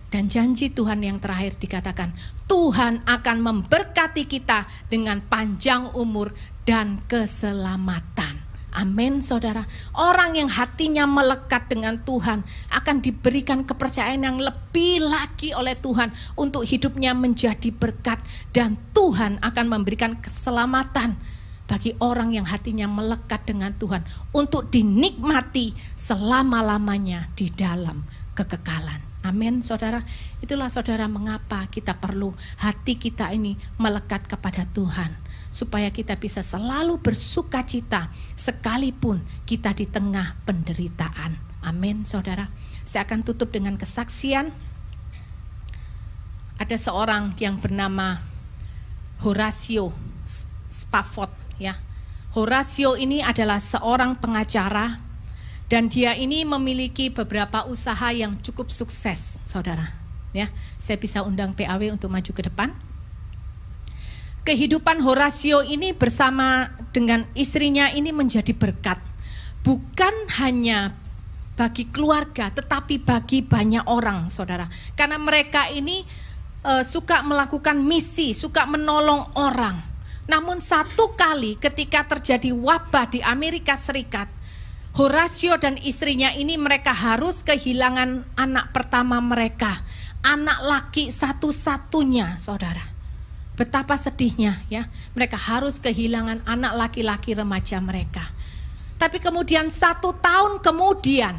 Dan janji Tuhan yang terakhir dikatakan, Tuhan akan memberkati kita dengan panjang umur dan keselamatan. Amin, saudara. Orang yang hatinya melekat dengan Tuhan akan diberikan kepercayaan yang lebih lagi oleh Tuhan untuk hidupnya menjadi berkat. Dan Tuhan akan memberikan keselamatan bagi orang yang hatinya melekat dengan Tuhan untuk dinikmati selama-lamanya di dalam kekekalan. Amin, saudara. Itulah saudara mengapa kita perlu hati kita ini melekat kepada Tuhan, supaya kita bisa selalu bersuka cita sekalipun kita di tengah penderitaan. Amin, saudara. Saya akan tutup dengan kesaksian. Ada seorang yang bernama Horatio Spafford, ya. Horatio ini adalah seorang pengacara, dan dia ini memiliki beberapa usaha yang cukup sukses, saudara. Ya, saya bisa undang PAW untuk maju ke depan. Kehidupan Horatio ini bersama dengan istrinya ini menjadi berkat. Bukan hanya bagi keluarga, tetapi bagi banyak orang, saudara. Karena mereka ini suka melakukan misi, suka menolong orang. Namun satu kali ketika terjadi wabah di Amerika Serikat, Horatio dan istrinya ini mereka harus kehilangan anak pertama mereka. Anak laki satu-satunya, saudara. Betapa sedihnya, ya. Mereka harus kehilangan anak laki-laki remaja mereka. Tapi kemudian 1 tahun kemudian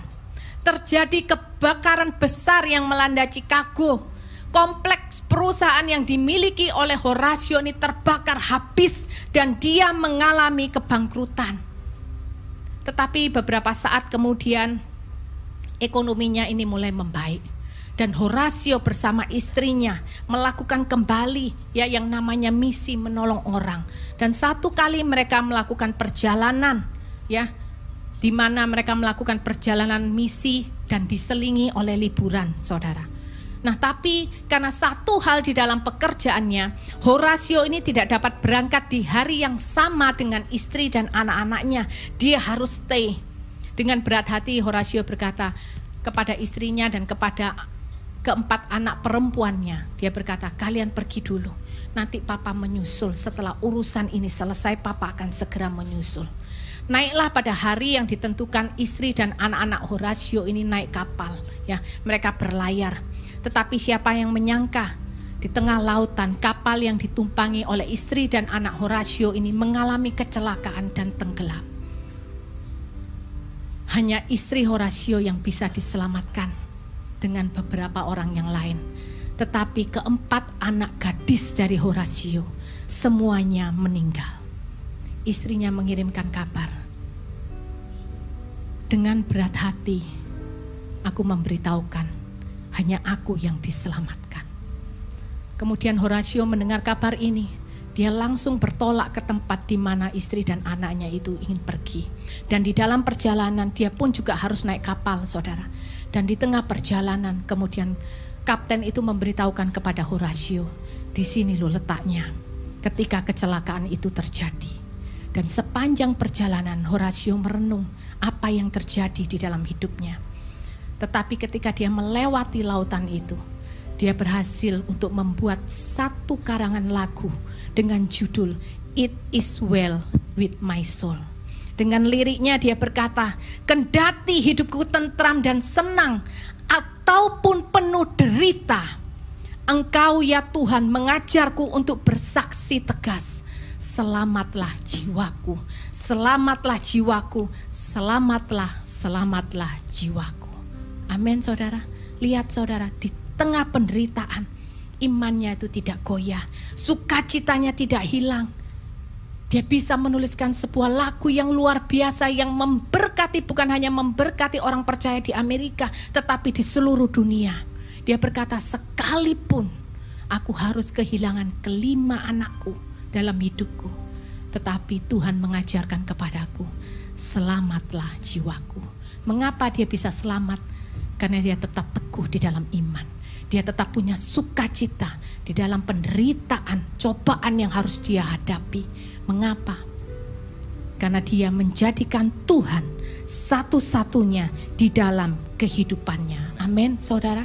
terjadi kebakaran besar yang melanda Chicago. Kompleks perusahaan yang dimiliki oleh Horatio ini terbakar habis dan dia mengalami kebangkrutan. Tetapi beberapa saat kemudian ekonominya ini mulai membaik. Dan Horatio bersama istrinya melakukan kembali ya yang namanya misi menolong orang. Dan satu kali mereka melakukan perjalanan ya, di mana mereka melakukan perjalanan misi dan diselingi oleh liburan, saudara. Nah, tapi karena satu hal di dalam pekerjaannya, Horatio ini tidak dapat berangkat di hari yang sama dengan istri dan anak-anaknya. Dia harus stay. Dengan berat hati Horatio berkata kepada istrinya dan kepada keempat anak perempuannya, dia berkata, kalian pergi dulu, nanti papa menyusul. Setelah urusan ini selesai, papa akan segera menyusul. Naiklah pada hari yang ditentukan, istri dan anak-anak Horatio ini naik kapal ya, mereka berlayar. Tetapi siapa yang menyangka di tengah lautan kapal yang ditumpangi oleh istri dan anak Horatio ini mengalami kecelakaan dan tenggelam. Hanya istri Horatio yang bisa diselamatkan dengan beberapa orang yang lain. Tetapi keempat anak gadis dari Horatio semuanya meninggal. Istrinya mengirimkan kabar dengan berat hati. aku memberitahukan, hanya aku yang diselamatkan. Kemudian Horatio mendengar kabar ini, dia langsung bertolak ke tempat di mana istri dan anaknya itu ingin pergi. Dan di dalam perjalanan dia pun juga harus naik kapal, saudara. Dan di tengah perjalanan kemudian kapten itu memberitahukan kepada Horatio, di sini lo letaknya ketika kecelakaan itu terjadi. Dan sepanjang perjalanan Horatio merenung apa yang terjadi di dalam hidupnya. Tetapi ketika dia melewati lautan itu, dia berhasil untuk membuat satu karangan lagu dengan judul It Is Well With My Soul. Dengan liriknya dia berkata, kendati hidupku tentram dan senang ataupun penuh derita, Engkau ya Tuhan mengajarku untuk bersaksi tegas. Selamatlah jiwaku, selamatlah jiwaku, selamatlah, selamatlah jiwaku. Amin saudara. Lihat saudara, di tengah penderitaan, imannya itu tidak goyah, sukacitanya tidak hilang. Dia bisa menuliskan sebuah lagu yang luar biasa yang memberkati, bukan hanya memberkati orang percaya di Amerika, tetapi di seluruh dunia. Dia berkata, sekalipun aku harus kehilangan kelima anakku dalam hidupku, tetapi Tuhan mengajarkan kepadaku, selamatlah jiwaku. Mengapa dia bisa selamat? Karena dia tetap teguh di dalam iman. Dia tetap punya sukacita di dalam penderitaan, cobaan yang harus dia hadapi. Mengapa? Karena dia menjadikan Tuhan satu-satunya di dalam kehidupannya. Amin, saudara.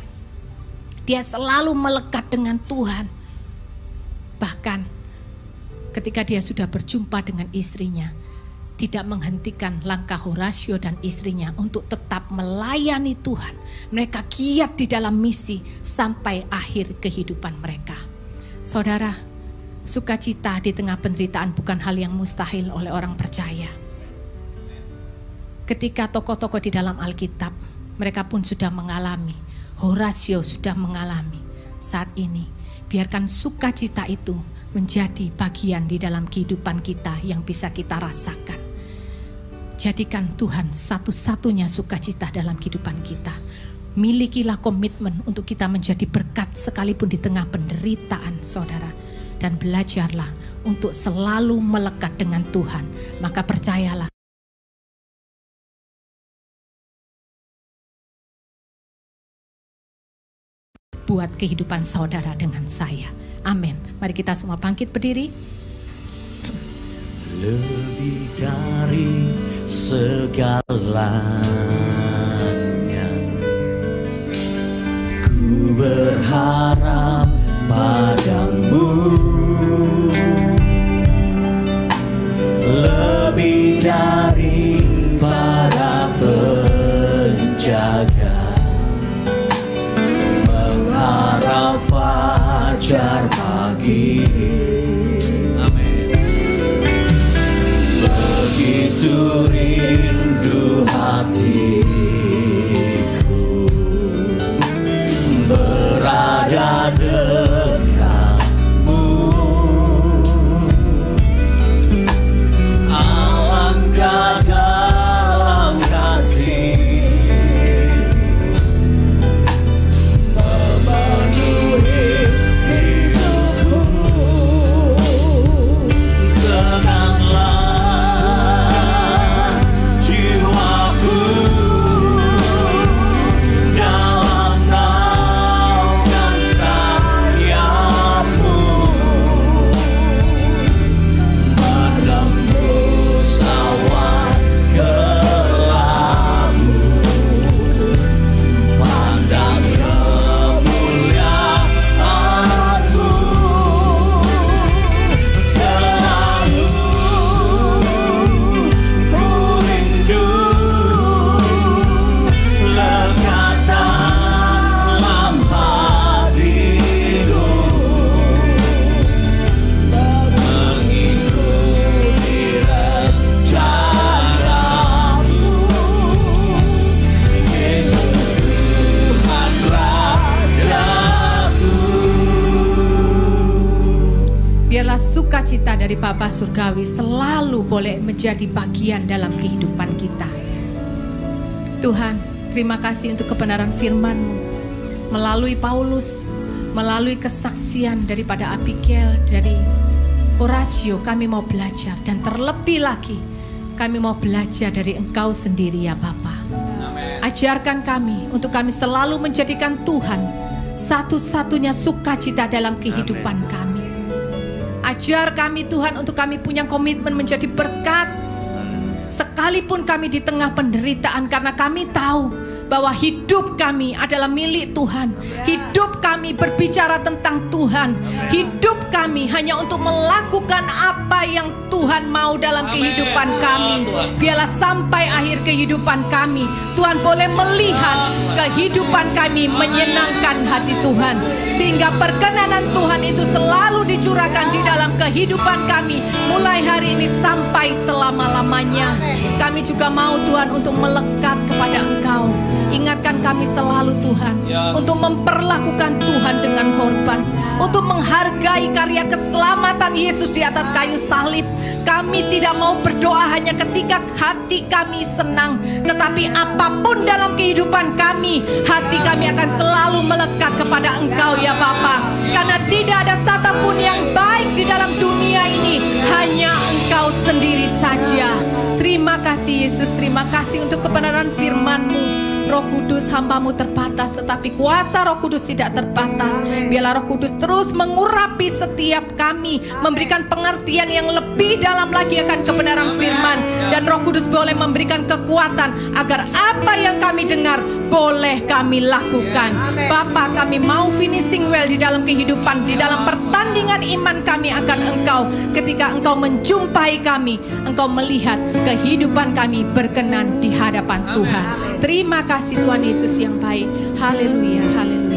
Dia selalu melekat dengan Tuhan. Bahkan ketika dia sudah berjumpa dengan istrinya, tidak menghentikan langkah Horatio dan istrinya untuk tetap melayani Tuhan. Mereka giat di dalam misi sampai akhir kehidupan mereka. Saudara, sukacita di tengah penderitaan bukan hal yang mustahil oleh orang percaya. Ketika tokoh-tokoh di dalam Alkitab, mereka pun sudah mengalami, Horatio sudah mengalami. Saat ini, biarkan sukacita itu menjadi bagian di dalam kehidupan kita yang bisa kita rasakan. Jadikan Tuhan satu-satunya sukacita dalam kehidupan kita. Milikilah komitmen untuk kita menjadi berkat sekalipun di tengah penderitaan, saudara. Dan belajarlah untuk selalu melekat dengan Tuhan. Maka percayalah, buat kehidupan saudara dengan saya. Amin. Mari kita semua bangkit berdiri. Lebih dari segalanya, ku berharap padamu. Lebih dari para penjaga, mengharap fajar pagi. Begitu rindu hatiku berada dekatmu. Alangkah dalam kasih memenuhi hidupku. Sukacita dari Bapa Surgawi selalu boleh menjadi bagian dalam kehidupan kita. Tuhan, Terima kasih untuk kebenaran firman-Mu. Melalui Paulus, melalui kesaksian daripada Abigail, dari Horatio, kami mau belajar. Dan terlebih lagi, kami mau belajar dari Engkau sendiri ya Bapa. Ajarkan kami untuk kami selalu menjadikan Tuhan satu-satunya sukacita dalam kehidupan kami. Ajar kami Tuhan untuk kami punya komitmen menjadi berkat, sekalipun kami di tengah penderitaan, karena kami tahu bahwa hidup kami adalah milik Tuhan. Hidup kami berbicara tentang Tuhan. Hidup kami hanya untuk melakukan apa yang Tuhan mau dalam kehidupan kami. Biarlah sampai akhir kehidupan kami, Tuhan boleh melihat kehidupan kami menyenangkan hati Tuhan, sehingga perkenanan Tuhan itu selalu dicurahkan di dalam kehidupan kami, mulai hari ini sampai selama-lamanya. Kami juga mau Tuhan untuk melekat kepada Engkau. Ingatkan kami selalu Tuhan, untuk memperlakukan Tuhan dengan hormat, untuk menghargai karya keselamatan Yesus di atas kayu salib. Kami tidak mau berdoa hanya ketika hati kami senang, tetapi apapun dalam kehidupan kami, hati kami akan selalu melekat kepada Engkau ya Bapa. Karena tidak ada satupun yang baik di dalam dunia ini, hanya Engkau sendiri saja. Terima kasih Yesus, terima kasih untuk kebenaran firman-Mu. Roh Kudus, hamba-Mu terbatas, tetapi kuasa Roh Kudus tidak terbatas. Biarlah Roh Kudus terus mengurapi setiap kami, memberikan pengertian yang lebih dalam lagi akan kebenaran firman. Dan Roh Kudus boleh memberikan kekuatan agar apa yang kami dengar boleh kami lakukan. Bapa, kami mau finishing well di dalam kehidupan, di dalam pertandingan iman kami akan Engkau. Ketika Engkau menjumpai kami, Engkau melihat kehidupan kami berkenan di hadapan Tuhan. Terima kasih Tuhan Yesus yang baik. Haleluya, haleluya.